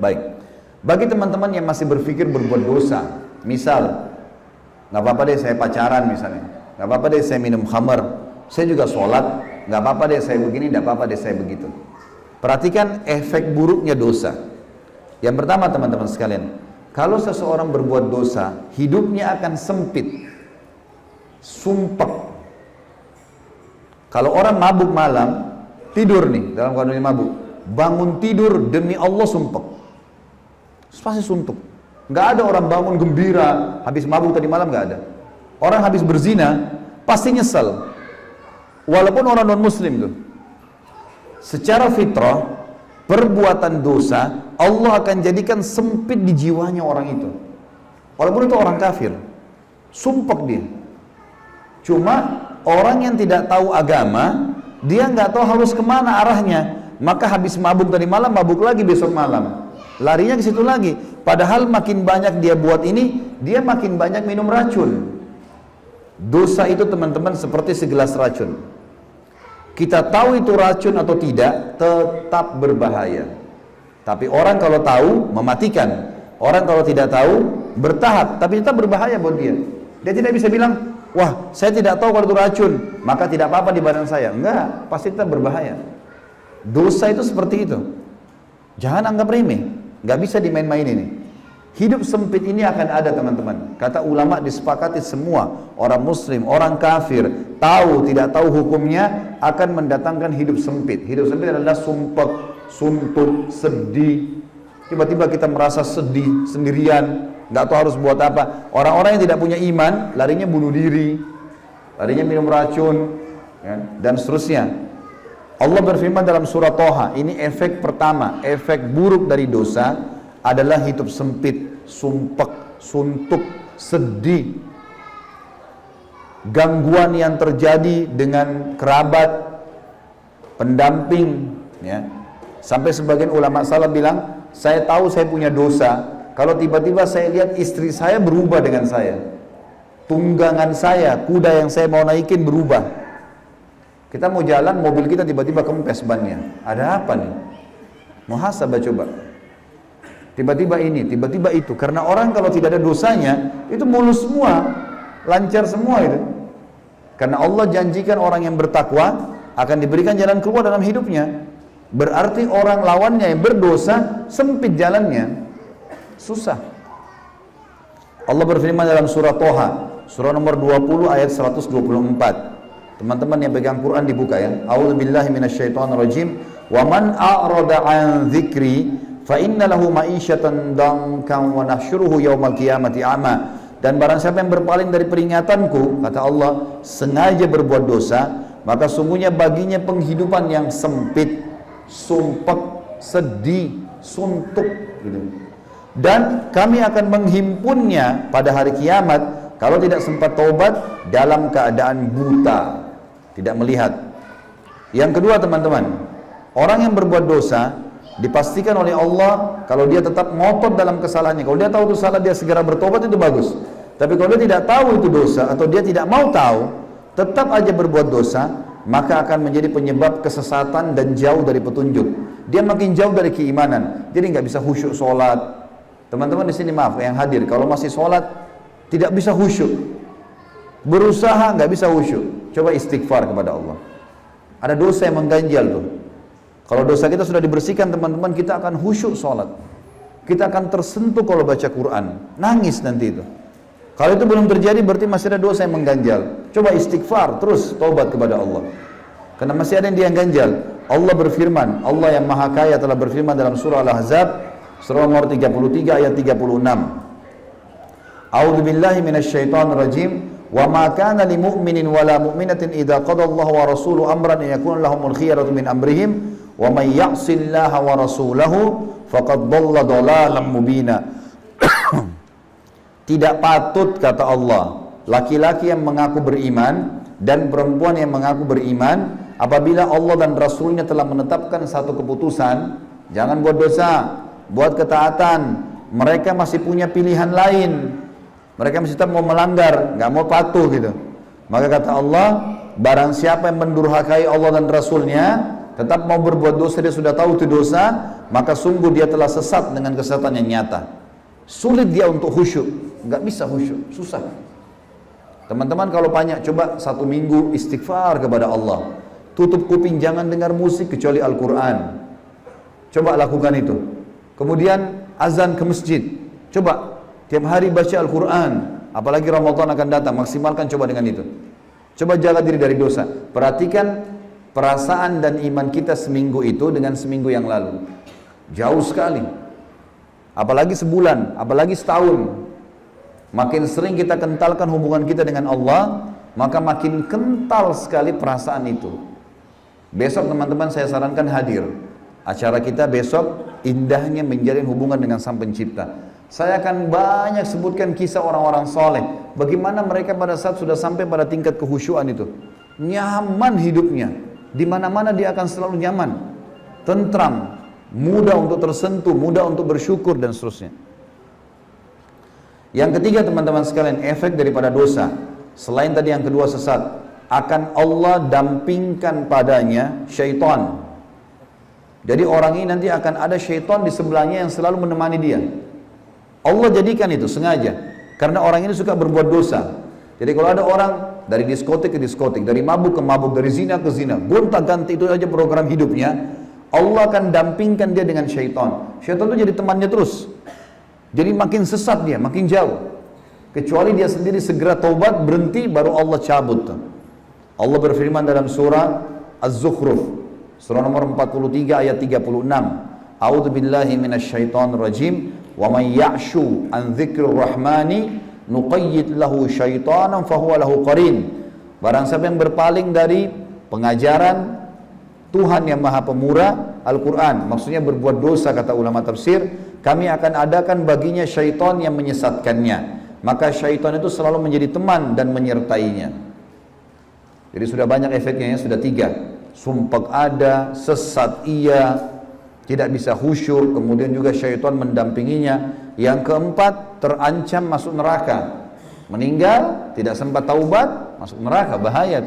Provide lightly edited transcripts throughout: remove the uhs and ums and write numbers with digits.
Baik, bagi teman-teman yang masih berpikir berbuat dosa, misal, nggak apa-apa deh saya pacaran misalnya, nggak apa-apa deh saya minum khamar, saya juga sholat, nggak apa-apa deh saya begini, nggak apa-apa deh saya begitu. Perhatikan efek buruknya dosa. Yang pertama teman-teman sekalian, kalau seseorang berbuat dosa, hidupnya akan sempit, sumpek. Kalau orang mabuk malam, tidur nih dalam keadaan mabuk, bangun tidur demi Allah sumpek, pasti suntuk. Nggak ada orang bangun gembira habis mabuk tadi malam, nggak ada. Orang habis berzina pasti nyesel, walaupun orang non muslim tuh. Secara fitrah, perbuatan dosa Allah akan jadikan sempit di jiwanya orang itu, walaupun itu orang kafir, sumpek dia. Cuma orang yang tidak tahu agama, dia nggak tahu harus kemana arahnya, maka habis mabuk tadi malam, mabuk lagi besok malam, larinya ke situ lagi. Padahal makin banyak dia buat ini, dia makin banyak minum racun. Dosa itu teman-teman seperti segelas racun. Kita tahu itu racun atau tidak, tetap berbahaya. Tapi orang kalau tahu, mematikan. Orang kalau tidak tahu, bertahap, tapi tetap berbahaya buat dia. Dia tidak bisa bilang, wah saya tidak tahu kalau itu racun, maka tidak apa-apa di badan saya. Enggak, pasti tetap berbahaya. Dosa itu seperti itu. Jangan anggap remeh, nggak bisa dimain-main ini. Hidup sempit ini akan ada teman-teman. Kata ulama disepakati semua, orang muslim, orang kafir, tahu tidak tahu hukumnya, akan mendatangkan hidup sempit. Hidup sempit adalah sumpek, suntuk, sedih. Tiba-tiba kita merasa sedih sendirian, nggak tahu harus buat apa. Orang-orang yang tidak punya iman, larinya bunuh diri, larinya minum racun, ya, dan seterusnya. Allah berfirman dalam surah Toha, ini efek pertama, efek buruk dari dosa adalah hidup sempit, sumpek, suntuk, sedih, gangguan yang terjadi dengan kerabat, pendamping, ya. Sampai sebagian ulama salaf bilang, saya tahu saya punya dosa kalau tiba-tiba saya lihat istri saya berubah dengan saya, tunggangan saya, kuda yang saya mau naikin berubah. Kita mau jalan, mobil kita tiba-tiba kempes bannya. Ada apa nih? Muhasabah coba. Tiba-tiba ini, tiba-tiba itu. Karena orang kalau tidak ada dosanya, itu mulus semua, lancar semua itu. Karena Allah janjikan orang yang bertakwa akan diberikan jalan keluar dalam hidupnya. Berarti orang lawannya yang berdosa, sempit jalannya, susah. Allah berfirman dalam surah Toha, surah nomor 20 ayat 124. Teman-teman yang pegang Quran dibuka ya. A'udzubillahi minasyaitonirrajim. Wa man a'rada 'an dzikri fa inna lahu ma'isyatan dankan wa nahsyuruhu yaumal qiyamati a'ma. Dan barang siapa yang berpaling dari peringatanku, kata Allah, sengaja berbuat dosa, maka sungguhnya baginya penghidupan yang sempit, sumpek, sedih, suntuk gitu. Dan kami akan menghimpunnya pada hari kiamat kalau tidak sempat taubat dalam keadaan buta, tidak melihat. Yang kedua teman-teman, orang yang berbuat dosa dipastikan oleh Allah kalau dia tetap ngotot dalam kesalahannya. Kalau dia tahu itu salah, dia segera bertobat, itu bagus. Tapi kalau dia tidak tahu itu dosa atau dia tidak mau tahu, tetap aja berbuat dosa, maka akan menjadi penyebab kesesatan dan jauh dari petunjuk. Dia makin jauh dari keimanan, jadi nggak bisa khusyuk sholat. Teman-teman di sini maaf yang hadir, kalau masih sholat tidak bisa khusyuk, berusaha nggak bisa khusyuk, coba istighfar kepada Allah. Ada dosa yang mengganjal tuh. Kalau dosa kita sudah dibersihkan teman-teman, kita akan khusyuk sholat, kita akan tersentuh kalau baca Quran, nangis nanti itu. Kalau itu belum terjadi berarti masih ada dosa yang mengganjal. Coba istighfar terus, taubat kepada Allah, karena masih ada yang dia ganjal. Allah berfirman, Allah yang maha kaya telah berfirman dalam surah Al-Ahzab surah nomor 33 ayat 36. A'udzubillahi minasyaitonirrajim. Wa ma kana lil mu'minin wala mu'minatin idza qada Allahu wa rasuluhu amran an yakuna lahumul khiyaratu min amrihim wa may ya'sillaha wa rasulahu faqad dhalla dhalalan mubina. Tidak patut, kata Allah, laki-laki yang mengaku beriman dan perempuan yang mengaku beriman, apabila Allah dan Rasulnya telah menetapkan satu keputusan, jangan buat dosa, buat ketaatan, mereka masih punya pilihan lain, mereka masih tetap mau melanggar, nggak mau patuh gitu. Maka kata Allah, barang siapa yang mendurhakai Allah dan Rasulnya, tetap mau berbuat dosa, dia sudah tahu itu dosa, maka sungguh dia telah sesat dengan kesesatan yang nyata. Sulit dia untuk khusyuk, nggak bisa khusyuk, susah. Teman-teman kalau banyak, coba 1 minggu istighfar kepada Allah. Tutup kuping, jangan dengar musik kecuali Al-Quran. Coba lakukan itu. Kemudian azan ke masjid. Coba tiap hari baca Al-Quran. Apalagi Ramadan akan datang, maksimalkan coba dengan itu. Coba jaga diri dari dosa. Perhatikan perasaan dan iman kita seminggu itu dengan seminggu yang lalu. Jauh sekali. Apalagi sebulan, apalagi setahun. Makin sering kita kentalkan hubungan kita dengan Allah, maka makin kental sekali perasaan itu. Besok teman-teman saya sarankan hadir. Acara kita besok indahnya menjalin hubungan dengan Sang Pencipta. Saya akan banyak sebutkan kisah orang-orang soleh. Bagaimana mereka pada saat sudah sampai pada tingkat kehusyuan itu. Nyaman hidupnya. Di mana-mana dia akan selalu nyaman. Tentram. Mudah untuk tersentuh, mudah untuk bersyukur dan seterusnya. Yang ketiga teman-teman sekalian, efek daripada dosa. Selain tadi yang kedua sesat. Akan Allah dampingkan padanya syaitan. Jadi orang ini nanti akan ada syaitan di sebelahnya yang selalu menemani dia. Allah jadikan itu sengaja. Karena orang ini suka berbuat dosa. Jadi kalau ada orang dari diskotik ke diskotik, dari mabuk ke mabuk, dari zina ke zina, gonta-ganti itu aja program hidupnya, Allah akan dampingkan dia dengan syaitan. Syaitan itu jadi temannya terus. Jadi makin sesat dia, makin jauh. Kecuali dia sendiri segera taubat, berhenti, baru Allah cabut. Allah berfirman dalam surah Az-Zukhruf, surah nomor 43 ayat 36. A'udzu billahi minasyaitonir rajim. Wa may ya'shu an dzikrir rahmani nuqayyid lahu syaitanan fahuwa lahu qarin. Barang siapa yang berpaling dari pengajaran Tuhan yang Maha Pemurah, Al-Quran, maksudnya berbuat dosa, kata ulama tafsir, kami akan adakan baginya syaitan yang menyesatkannya. Maka syaitan itu selalu menjadi teman dan menyertainya. Jadi sudah banyak efeknya ya, sudah 3. Sumpah ada, sesat iya, tidak bisa khusyuk, kemudian juga syaitan mendampinginya. Yang keempat, terancam masuk neraka. Meninggal, tidak sempat taubat, masuk neraka, bahaya.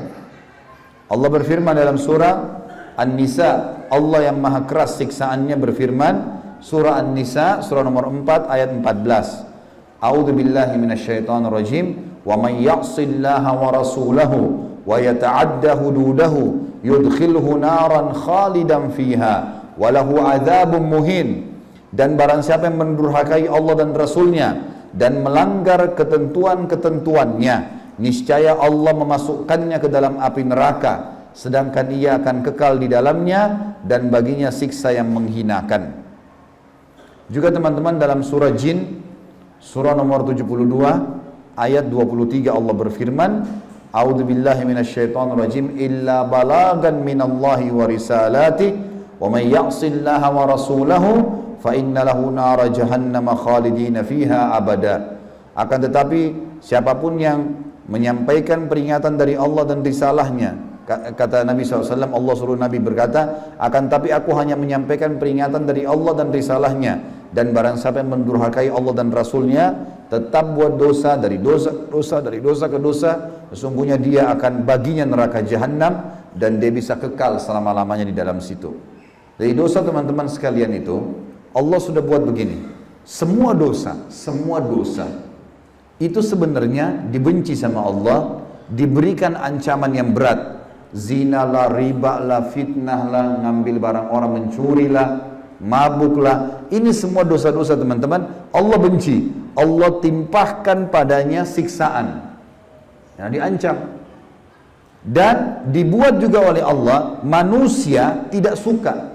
Allah berfirman dalam surah An-Nisa, Allah yang maha keras siksaannya berfirman, surah An-Nisa, surah nomor 4 ayat 14. A'udzu billahi minasyaitonir rajim. Wa may ya'sillaha wa rasulahu wa yata'adda hududahu yudkhilhu naran khalidan fiha wa lahu 'adzabun muhin. Dan barang siapa yang mendurhakai Allah dan Rasulnya dan melanggar ketentuan-ketentuannya, niscaya Allah memasukkannya ke dalam api neraka, sedangkan ia akan kekal di dalamnya dan baginya siksa yang menghinakan. Juga teman-teman dalam surah Jin, surah nomor 72 ayat 23 Allah berfirman, A'udzu billahi minasyaitonir rajim, illa balagan minallahi wa risalati wa may ya'sillaha wa rasulahu fa inna lahu nara jahannam khalidina fiha abada. Akan tetapi siapapun yang menyampaikan peringatan dari Allah dan risalahnya, kata Nabi SAW, Allah suruh Nabi berkata, akan tapi aku hanya menyampaikan peringatan dari Allah dan risalahnya, dan barang siapa yang mendurhakai Allah dan Rasulnya, tetap buat dosa dari dosa ke dosa, sesungguhnya dia akan baginya neraka jahanam, dan dia bisa kekal selama-lamanya di dalam situ. Dari dosa teman-teman sekalian itu, Allah sudah buat begini, semua dosa itu sebenarnya dibenci sama Allah, diberikan ancaman yang berat. Zina lah, riba lah, fitnah lah, ngambil barang orang, mencuri lah, mabuk lah. Ini semua dosa-dosa teman-teman, Allah benci. Allah timpahkan padanya siksaan, yang diancam. Dan dibuat juga oleh Allah, manusia tidak suka.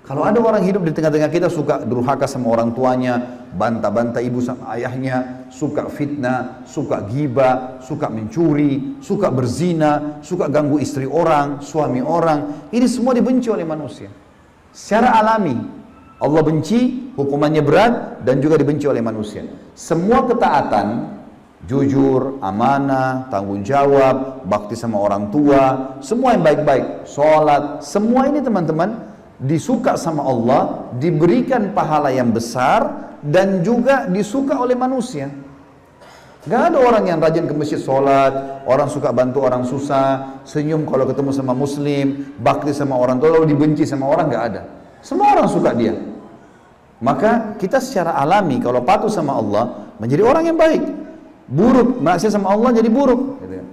Kalau ada orang hidup di tengah-tengah kita suka durhaka sama orang tuanya, bantah-bantah ibu sama ayahnya, suka fitnah, suka ghibah, suka mencuri, suka berzina, suka ganggu istri orang, suami orang, ini semua dibenci oleh manusia. Secara alami, Allah benci, hukumannya berat, dan juga dibenci oleh manusia. Semua ketaatan, jujur, amanah, tanggung jawab, bakti sama orang tua, semua yang baik-baik, sholat, semua ini teman-teman disuka sama Allah, diberikan pahala yang besar, dan juga disuka oleh manusia. Gak ada orang yang rajin ke masjid sholat, orang suka bantu orang susah, senyum kalau ketemu sama muslim, bakti sama orang tua, lalu dibenci sama orang, gak ada. Semua orang suka dia. Maka kita secara alami kalau patuh sama Allah menjadi orang yang baik. Buruk, maksiat sama Allah jadi buruk. Gitu ya.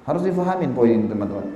Harus difahamin poin ini teman-teman.